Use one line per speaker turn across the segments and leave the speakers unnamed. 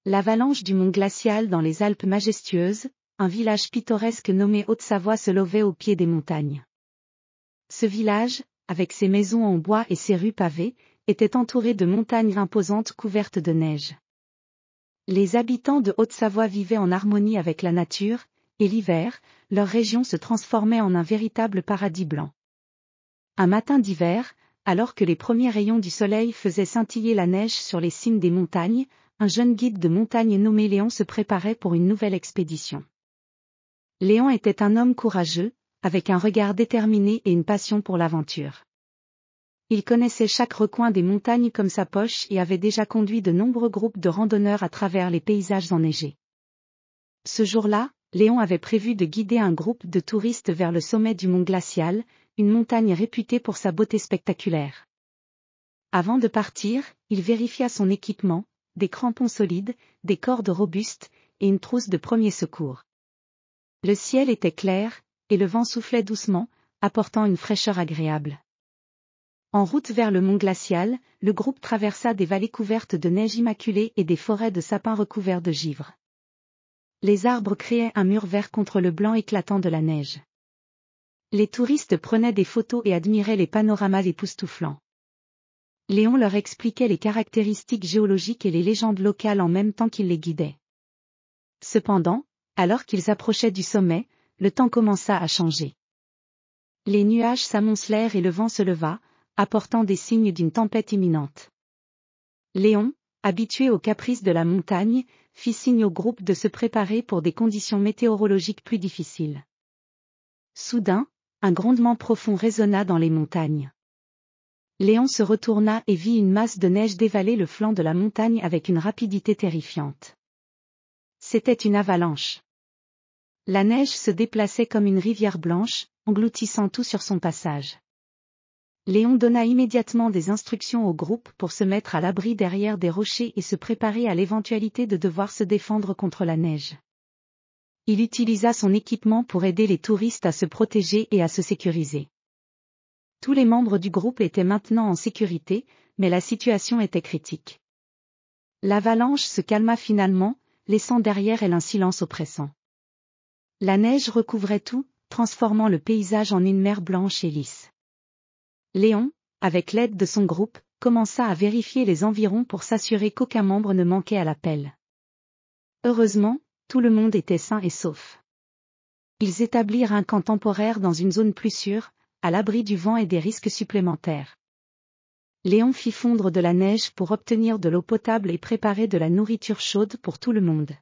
L'avalanche du mont glacial dans les Alpes majestueuses, un village pittoresque nommé Haute-Savoie se levait au pied des montagnes. Ce village, avec ses maisons en bois et ses rues pavées, était entouré de montagnes imposantes couvertes de neige. Les habitants de Haute-Savoie vivaient en harmonie avec la nature, et l'hiver, leur région se transformait en un véritable paradis blanc. Un matin d'hiver, alors que les premiers rayons du soleil faisaient scintiller la neige sur les cimes des montagnes, un jeune guide de montagne nommé Léon se préparait pour une nouvelle expédition. Léon était un homme courageux, avec un regard déterminé et une passion pour l'aventure. Il connaissait chaque recoin des montagnes comme sa poche et avait déjà conduit de nombreux groupes de randonneurs à travers les paysages enneigés. Ce jour-là, Léon avait prévu de guider un groupe de touristes vers le sommet du mont glacial, une montagne réputée pour sa beauté spectaculaire. Avant de partir, il vérifia son équipement, des crampons solides, des cordes robustes, et une trousse de premiers secours. Le ciel était clair, et le vent soufflait doucement, apportant une fraîcheur agréable. En route vers le mont glacial, le groupe traversa des vallées couvertes de neige immaculée et des forêts de sapins recouverts de givre. Les arbres créaient un mur vert contre le blanc éclatant de la neige. Les touristes prenaient des photos et admiraient les panoramas époustouflants. Léon leur expliquait les caractéristiques géologiques et les légendes locales en même temps qu'il les guidait. Cependant, alors qu'ils approchaient du sommet, le temps commença à changer. Les nuages s'amoncelèrent et le vent se leva, apportant des signes d'une tempête imminente. Léon, habitué aux caprices de la montagne, fit signe au groupe de se préparer pour des conditions météorologiques plus difficiles. Soudain, un grondement profond résonna dans les montagnes. Léon se retourna et vit une masse de neige dévaler le flanc de la montagne avec une rapidité terrifiante. C'était une avalanche. La neige se déplaçait comme une rivière blanche, engloutissant tout sur son passage. Léon donna immédiatement des instructions au groupe pour se mettre à l'abri derrière des rochers et se préparer à l'éventualité de devoir se défendre contre la neige. Il utilisa son équipement pour aider les touristes à se protéger et à se sécuriser. Tous les membres du groupe étaient maintenant en sécurité, mais la situation était critique. L'avalanche se calma finalement, laissant derrière elle un silence oppressant. La neige recouvrait tout, transformant le paysage en une mer blanche et lisse. Léon, avec l'aide de son groupe, commença à vérifier les environs pour s'assurer qu'aucun membre ne manquait à l'appel. Heureusement, tout le monde était sain et sauf. Ils établirent un camp temporaire dans une zone plus sûre, à l'abri du vent et des risques supplémentaires. Léon fit fondre de la neige pour obtenir de l'eau potable et préparer de la nourriture chaude pour tout le monde.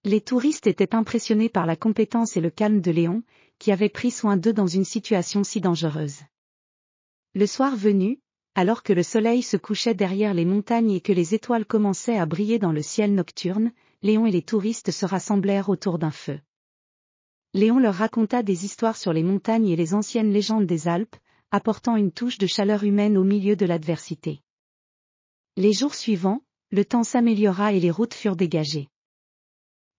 Les touristes étaient impressionnés par la compétence et le calme de Léon, qui avait pris soin d'eux dans une situation si dangereuse. Le soir venu, alors que le soleil se couchait derrière les montagnes et que les étoiles commençaient à briller dans le ciel nocturne, Léon et les touristes se rassemblèrent autour d'un feu. Léon leur raconta des histoires sur les montagnes et les anciennes légendes des Alpes, apportant une touche de chaleur humaine au milieu de l'adversité. Les jours suivants, le temps s'améliora et les routes furent dégagées.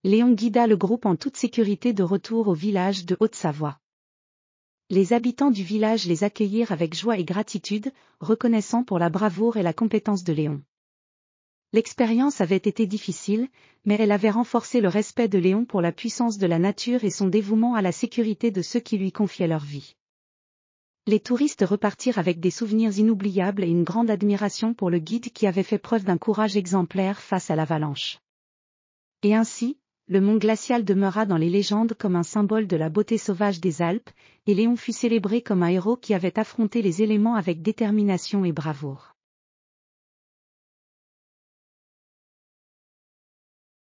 Léon guida le groupe en toute sécurité de retour au village de Haute-Savoie. Les habitants du village les accueillirent avec joie et gratitude, reconnaissant pour la bravoure et la compétence de Léon. L'expérience avait été difficile, mais elle avait renforcé le respect de Léon pour la puissance de la nature et son dévouement à la sécurité de ceux qui lui confiaient leur vie. Les touristes repartirent avec des souvenirs inoubliables et une grande admiration pour le guide qui avait fait preuve d'un courage exemplaire face à l'avalanche. Et ainsi, le mont glacial demeura dans les légendes comme un symbole de la beauté sauvage des Alpes, et Léon fut célébré comme un héros qui avait affronté les éléments avec détermination et bravoure.